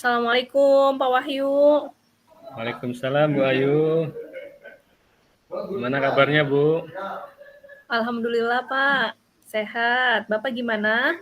Assalamualaikum Pak Wahyu. Waalaikumsalam Bu Ayu. Gimana kabarnya Bu? Alhamdulillah Pak, sehat. Bapak gimana?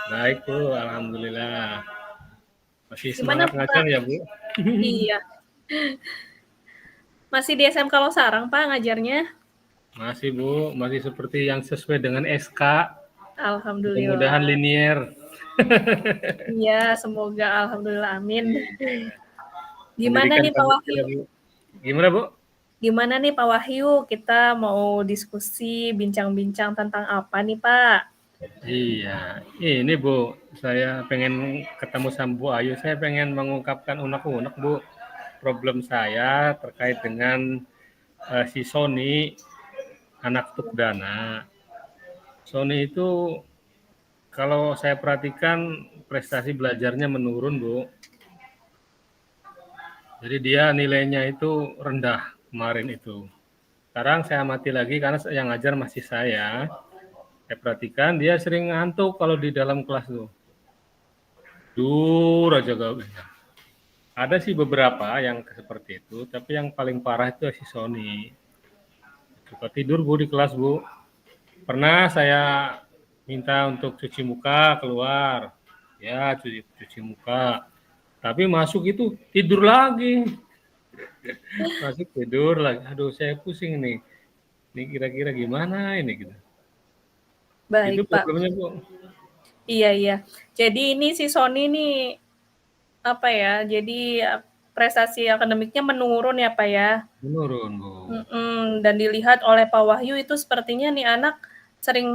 Baik Bu, Alhamdulillah. Masih Gimana semangat ngajar Pak? ya Bu? Iya, masih di SMK Losarang Pak ngajarnya? Masih Bu, masih seperti yang sesuai dengan SK. Mudah-mudahan Alhamdulillah. linier. Iya, semoga alhamdulillah amin. Gimana Pendidikan nih Pak kamu Wahyu? ya Bu? Gimana Bu? Gimana nih Pak Wahyu? Kita mau diskusi, bincang-bincang tentang apa nih Pak? Iya, ini Bu, saya pengen ketemu sama Bu Ayu. Saya pengen mengungkapkan unek-unek Bu. Problem saya terkait dengan si Sony, anak Tukdana. Sony itu kalau saya perhatikan prestasi belajarnya menurun, Bu. Jadi dia nilainya itu rendah kemarin itu. Sekarang saya amati lagi karena yang ngajar masih saya. Saya perhatikan dia sering ngantuk kalau di dalam kelas tuh. Dur aja gak. Ada sih beberapa yang seperti itu, tapi yang paling parah itu si Sony. Suka tidur Bu di kelas Bu. Pernah saya minta untuk cuci muka keluar. Ya, cuci muka. Tapi masuk itu tidur lagi. Masuk tidur lagi. Aduh, saya pusing nih. Ini kira-kira gimana ini gitu. Itu Baik Pak. problemnya, Bu. Iya. Jadi ini si Sony nih apa ya? Jadi prestasi akademiknya menurun ya Pak ya? Menurun, Bu. Dan dilihat oleh Pak Wahyu itu sepertinya nih anak sering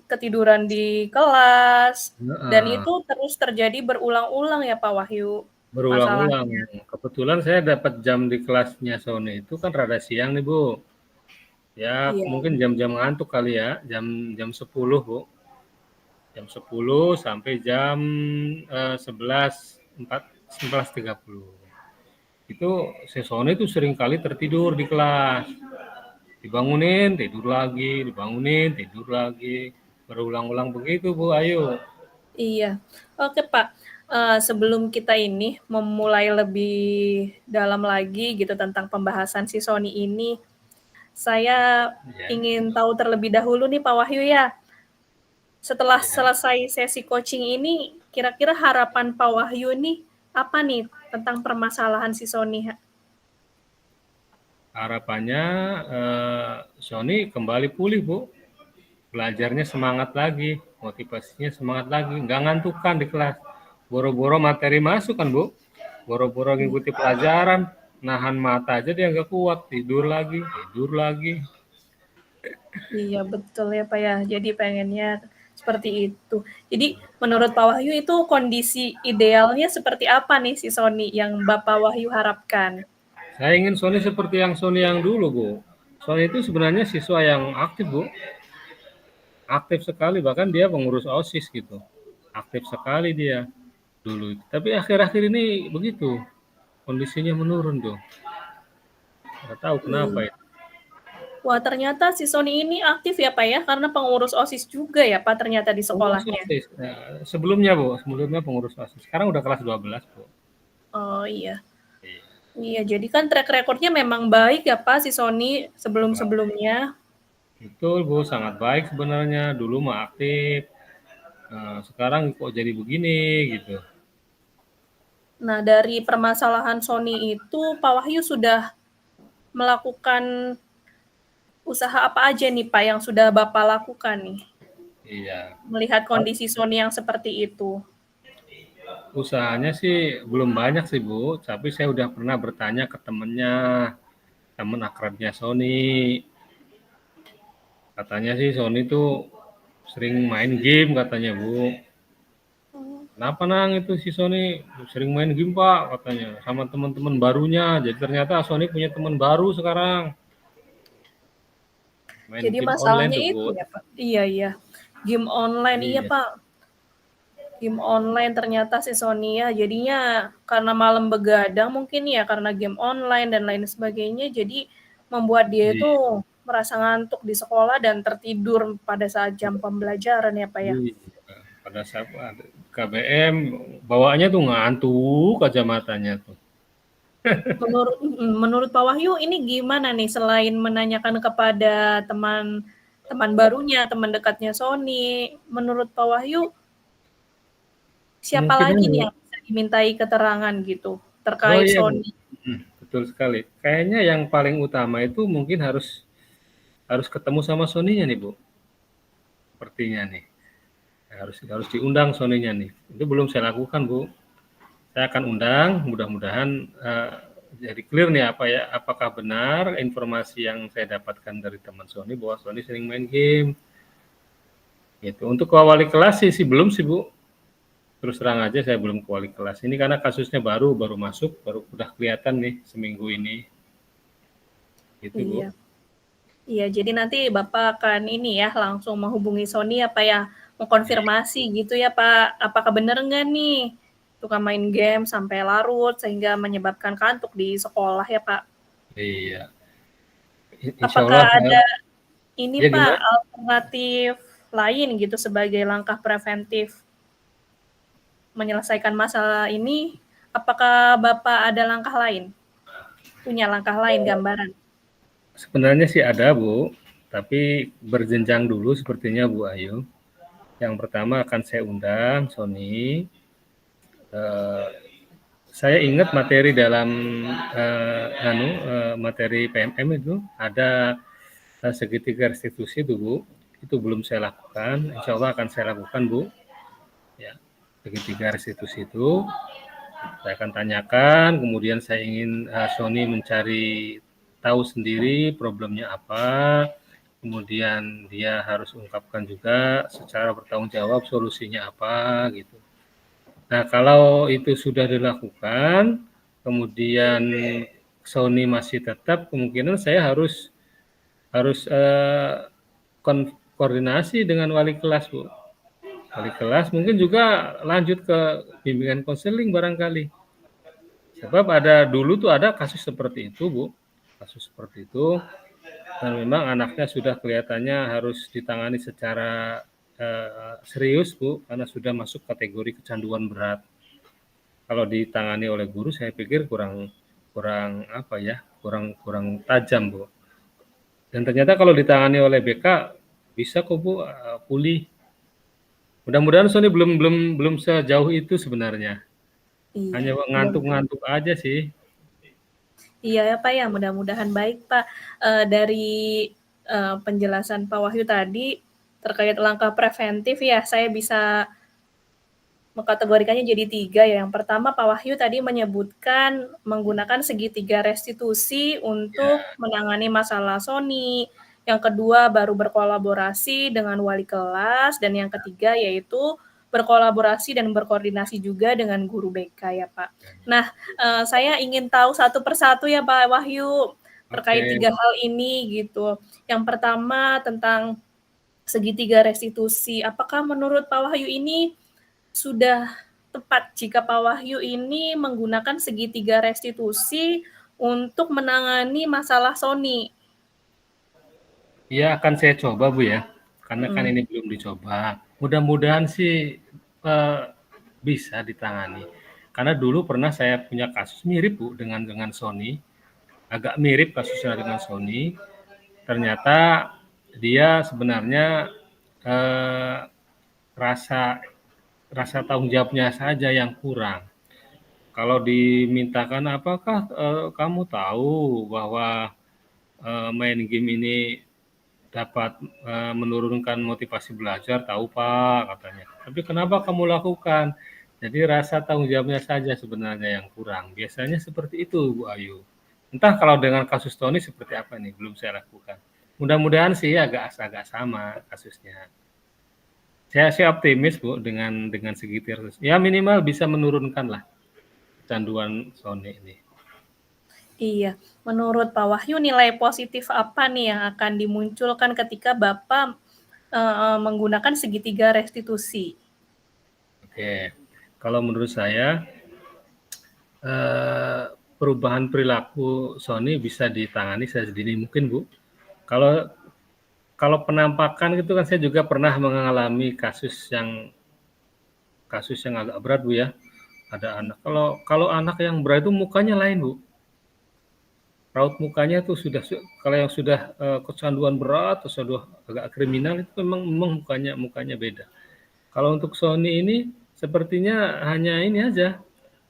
ketiduran di kelas dan Heeh. itu terus terjadi berulang-ulang ya Pak Wahyu Berulang-ulang. masalahnya. Kebetulan saya dapat jam di kelasnya Sony itu kan rada siang nih, Bu. Ya, Iya. mungkin jam-jam ngantuk kali ya, jam 10, Bu. Jam 10 sampai jam 11.30. Itu si Sony itu sering kali tertidur di kelas. Dibangunin, tidur lagi, dibangunin, tidur lagi. Berulang-ulang begitu, Bu Ayu. Iya. Oke Pak, sebelum kita ini memulai lebih dalam lagi gitu tentang pembahasan si Sony ini, saya Ya, ingin tahu terlebih dahulu nih Pak Wahyu ya. Setelah ya. selesai sesi coaching ini, kira-kira harapan Pak Wahyu nih apa nih tentang permasalahan si Sony? Harapannya Sony kembali pulih, Bu. Belajarnya semangat lagi, motivasinya semangat lagi, nggak ngantukan di kelas. Boro-boro materi masuk kan, Bu. Boro-boro ngikuti pelajaran, nahan mata aja dia nggak kuat, tidur lagi, tidur lagi. Iya betul ya Pak ya, jadi pengennya seperti itu. Jadi menurut Pak Wahyu itu kondisi idealnya seperti apa nih si Sony yang Bapak Wahyu harapkan? Saya ingin Sony seperti yang Sony yang dulu, Bu. Sony itu sebenarnya siswa yang aktif, Bu. Aktif sekali, bahkan dia pengurus OSIS gitu. Aktif sekali dia dulu. Tapi akhir-akhir ini begitu, kondisinya menurun tuh. Nggak tahu kenapa Iya. ya. Wah ternyata si Sony ini aktif ya Pak ya, karena pengurus OSIS juga ya Pak ternyata di Pengurus sekolahnya. OSIS. Sebelumnya, Bu, sebelumnya pengurus OSIS. Sekarang udah kelas 12, Bu. Oh iya. Iya. Iya, jadi kan track recordnya memang baik ya Pak si Sony sebelum-sebelumnya. Betul, Bu, sangat baik sebenarnya. Dulu mah aktif. Sekarang kok jadi begini gitu. Nah dari permasalahan Sony itu Pak Wahyu sudah melakukan usaha apa aja nih Pak yang sudah Bapak lakukan nih? Iya. Melihat kondisi Sony yang seperti itu. Usahanya sih belum banyak sih, Bu. Tapi saya udah pernah bertanya ke temennya, temen akrabnya Sony. Katanya sih Sony tuh sering main game katanya, Bu. Kenapa nang itu si Sony sering main game Pak katanya sama teman-teman barunya. Jadi ternyata Sony punya teman baru sekarang. Main Jadi game online masalahnya tuh, Bu. itu ya Pak. Iya. Game online iya Iya. Pak. Game online ternyata si Sony ya jadinya karena malam begadang mungkin ya karena game online dan lain sebagainya jadi membuat dia itu Iya. merasa ngantuk di sekolah dan tertidur pada saat jam pembelajaran ya Pak ya. Iya. Pada saat KBM bawaannya tuh ngantuk aja matanya tuh. Menurut Pak Wahyu ini gimana nih selain menanyakan kepada teman teman barunya, teman dekatnya Sony, menurut Pak Wahyu siapa Kemungkinan lagi nih yang bisa dimintai keterangan gitu oh terkait iya, Sony? betul sekali. Kayaknya yang paling utama itu mungkin harus harus ketemu sama Sony-nya nih, Bu. Sepertinya nih. Harus harus diundang Sony-nya nih. Itu belum saya lakukan, Bu. Saya akan undang, mudah-mudahan jadi clear nih apa ya, apakah benar informasi yang saya dapatkan dari teman Sony bahwa Sony sering main game. Gitu. Untuk ke wali kelas sih belum sih, Bu. Terus terang aja saya belum ke wali kelas. Ini karena kasusnya baru masuk, baru udah kelihatan nih seminggu ini. Gitu, Bu. Iya. Iya, jadi nanti Bapak akan ini ya langsung menghubungi Sony apa ya mengkonfirmasi gitu ya Pak, apakah benar nggak nih tukang main game sampai larut sehingga menyebabkan kantuk di sekolah ya Pak? Iya. Insya Apakah Allah ada ini ya Pak gimana? alternatif lain gitu sebagai langkah preventif menyelesaikan masalah ini? Apakah Bapak ada langkah lain? Punya langkah lain gambaran? Sebenarnya sih ada, Bu, tapi berjenjang dulu sepertinya, Bu Ayu. Yang pertama akan saya undang Sony. Eh, saya ingat materi dalam materi PMM itu ada segitiga restitusi itu, Bu. Itu belum saya lakukan. Insya Allah akan saya lakukan, Bu. Ya, segitiga restitusi itu saya akan tanyakan. Kemudian saya ingin Sony mencari tahu sendiri problemnya apa. Kemudian dia harus ungkapkan juga secara bertanggung jawab solusinya apa gitu. Nah, kalau itu sudah dilakukan, kemudian Sony masih tetap, kemungkinan saya harus harus koordinasi dengan wali kelas, Bu. Wali kelas mungkin juga lanjut ke bimbingan konseling barangkali. Sebab dulu tuh ada kasus seperti itu, Bu. Kasus seperti itu. Dan memang anaknya sudah kelihatannya harus ditangani secara serius, Bu, karena sudah masuk kategori kecanduan berat. Kalau ditangani oleh guru, saya pikir kurang kurang tajam, Bu. Dan ternyata kalau ditangani oleh BK bisa kok, Bu, pulih. Mudah-mudahan Sony belum sejauh itu sebenarnya. Iya, Hanya ngantuk-ngantuk aja sih. iya ya Pak ya, mudah-mudahan baik Pak. Dari penjelasan Pak Wahyu tadi terkait langkah preventif ya, saya bisa mengkategorikannya jadi 3 ya. Yang pertama Pak Wahyu tadi menyebutkan menggunakan segitiga restitusi untuk menangani masalah Sony. Yang kedua baru berkolaborasi dengan wali kelas dan yang ketiga yaitu berkolaborasi dan berkoordinasi juga dengan guru BK ya Pak. Nah, saya ingin tahu satu persatu ya Pak Wahyu terkait Oke. 3 hal ini gitu. Yang pertama tentang segitiga restitusi. Apakah menurut Pak Wahyu ini sudah tepat jika Pak Wahyu ini menggunakan segitiga restitusi untuk menangani masalah Sony? Ya akan saya coba, Bu, ya. Karena kan Mhm. ini belum dicoba. Mudah-mudahan sih bisa ditangani. Karena dulu pernah saya punya kasus mirip, Bu, dengan Sony. Agak mirip kasusnya dengan Sony. Ternyata dia sebenarnya eh, rasa rasa tanggung jawabnya saja yang kurang. Kalau dimintakan apakah kamu tahu bahwa main game ini dapat menurunkan motivasi belajar, tahu Pak, katanya. Tapi kenapa kamu lakukan? Jadi rasa tanggung jawabnya saja sebenarnya yang kurang. Biasanya seperti itu, Bu Ayu. Entah kalau dengan kasus Tony seperti apa nih, belum saya lakukan. Mudah-mudahan sih agak sama kasusnya. Saya sih optimis, Bu, dengan segitu. Ya minimal bisa menurunkan lah kecanduan Sony ini. Iya, menurut Pak Wahyu nilai positif apa nih yang akan dimunculkan ketika Bapak menggunakan segitiga restitusi? Oke, kalau menurut saya perubahan perilaku Sony bisa ditangani sedini mungkin, Bu. Kalau kalau penampakan itu kan saya juga pernah mengalami kasus yang kasus yang agak berat Bu ya. Ada anak. Kalau anak yang berat itu mukanya lain Bu. Raut mukanya tuh sudah kalau yang sudah kecanduan berat atau sudah agak kriminal itu memang mukanya beda. Kalau untuk Sony ini sepertinya hanya ini aja,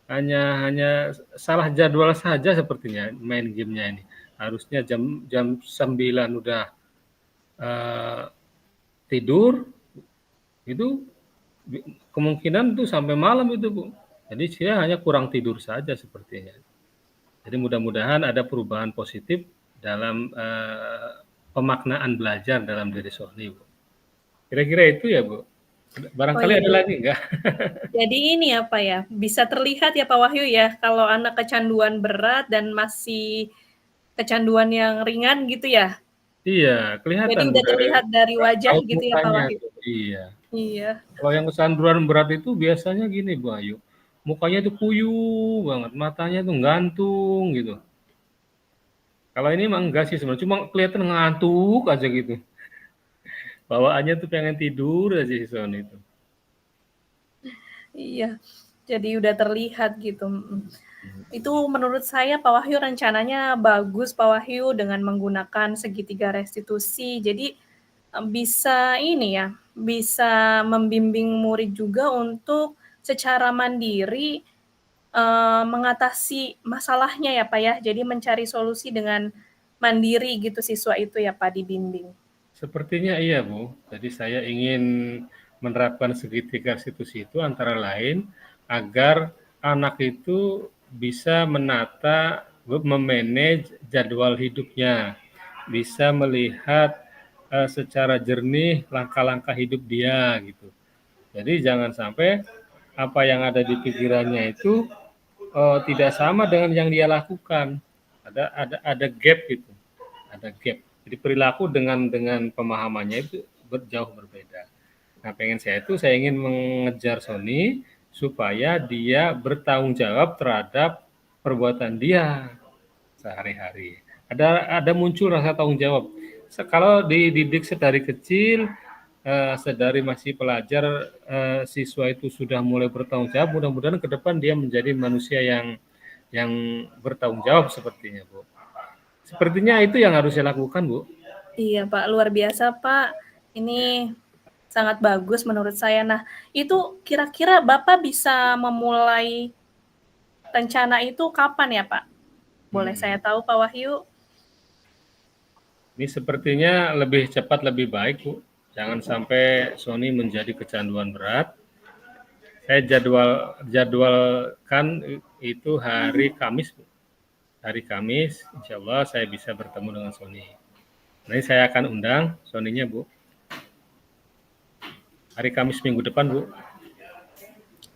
hanya salah jadwal saja sepertinya main gamenya ini. Harusnya jam 9 udah tidur, itu kemungkinan tuh sampai malam itu Bu. Jadi dia hanya kurang tidur saja sepertinya. Jadi mudah-mudahan ada perubahan positif dalam pemaknaan belajar dalam diri Sony Bu. Kira-kira itu ya Bu. Barangkali ada lagi enggak? Jadi ini apa ya, bisa terlihat ya Pak Wahyu ya, kalau anak kecanduan berat dan masih kecanduan yang ringan gitu ya? Iya, kelihatan Jadi Bu udah dari terlihat dari wajah raut gitu ya Pak mukanya Wahyu? tuh. Iya. Iya. Kalau yang kecanduan berat itu biasanya gini Bu Ayu, mukanya tuh puyuh banget, matanya tuh gantung gitu. Kalau ini emang enggak sih sebenarnya, cuma kelihatan ngantuk aja gitu. Bawaannya tuh pengen tidur aja si Sony itu. Iya, jadi udah terlihat gitu. Itu menurut saya Pak Wahyu rencananya bagus Pak Wahyu dengan menggunakan segitiga restitusi. Jadi bisa ini ya, bisa membimbing murid juga untuk secara mandiri mengatasi masalahnya ya Pak ya. Jadi mencari solusi dengan mandiri gitu siswa itu ya Pak dibimbing. Sepertinya iya Bu. Jadi saya ingin menerapkan segitiga restitusi itu antara lain agar anak itu bisa menata, memanage jadwal hidupnya, bisa melihat secara jernih langkah-langkah hidup dia gitu. Jadi jangan sampai apa yang ada di pikirannya itu tidak sama dengan yang dia lakukan. Ada gap gitu, ada gap. Jadi perilaku dengan pemahamannya itu jauh berbeda. Nah, saya ingin mengejar Sony supaya dia bertanggung jawab terhadap perbuatan dia sehari-hari. Ada muncul rasa tanggung jawab. Kalau dididik sedari kecil, sedari masih pelajar, siswa itu sudah mulai bertanggung jawab, mudah-mudahan ke depan dia menjadi manusia yang bertanggung jawab sepertinya, Bu. Sepertinya itu yang harus saya lakukan, Bu. Iya Pak, luar biasa Pak. Ini sangat bagus menurut saya. Nah, itu kira-kira Bapak bisa memulai rencana itu kapan ya Pak? Boleh saya tahu Pak Wahyu? Ini sepertinya lebih cepat lebih baik, Bu. Jangan sampai Sony menjadi kecanduan berat. Saya jadwalkan itu hari Kamis, Bu. Hari Kamis, insya Allah saya bisa bertemu dengan Sony. Nanti saya akan undang Sony-nya, Bu. Hari Kamis minggu depan, Bu.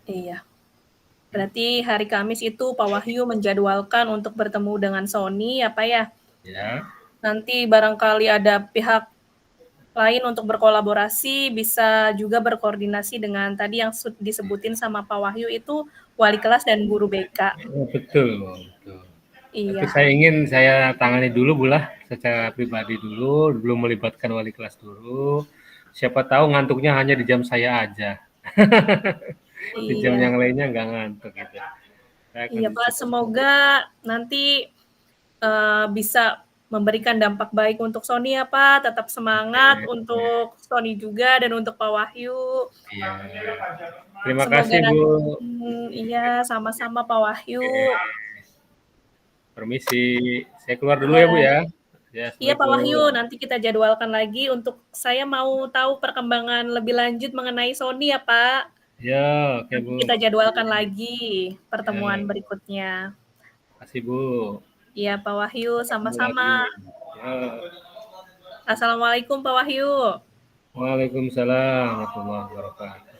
Iya. Berarti hari Kamis itu Pak Wahyu menjadwalkan untuk bertemu dengan Sony, apa ya? Ya. Nanti barangkali ada pihak lain untuk berkolaborasi, bisa juga berkoordinasi dengan tadi yang disebutin sama Pak Wahyu itu wali kelas dan guru BK. Oh, betul, betul. Itu Iya. saya tangani dulu, Bu lah, secara pribadi dulu, belum melibatkan wali kelas dulu. Siapa tahu ngantuknya hanya di jam saya aja. Di jam Iya. yang lainnya nggak ngantuk gitu. Iya Pak, semoga nanti bisa memberikan dampak baik untuk Sony ya Pak, tetap semangat untuk Sony juga dan untuk Pak Wahyu. Iya. Terima Semoga kasih, Bu. nanti iya, sama-sama Pak Wahyu. Permisi. Saya keluar dulu Iya. ya, Bu ya. Ya, Iya Pak Wahyu, Assalamualaikum. nanti kita jadwalkan lagi untuk saya mau tahu perkembangan lebih lanjut mengenai Sony ya Pak. Ya, oke, Nanti Bu. kita jadwalkan lagi pertemuan Ya, berikutnya. kasih, Bu. Iya Pak Wahyu, Ketemu sama-sama. lagi. Ya. Assalamualaikum Pak Wahyu. Waalaikumsalam warahmatullahi wabarakatuh.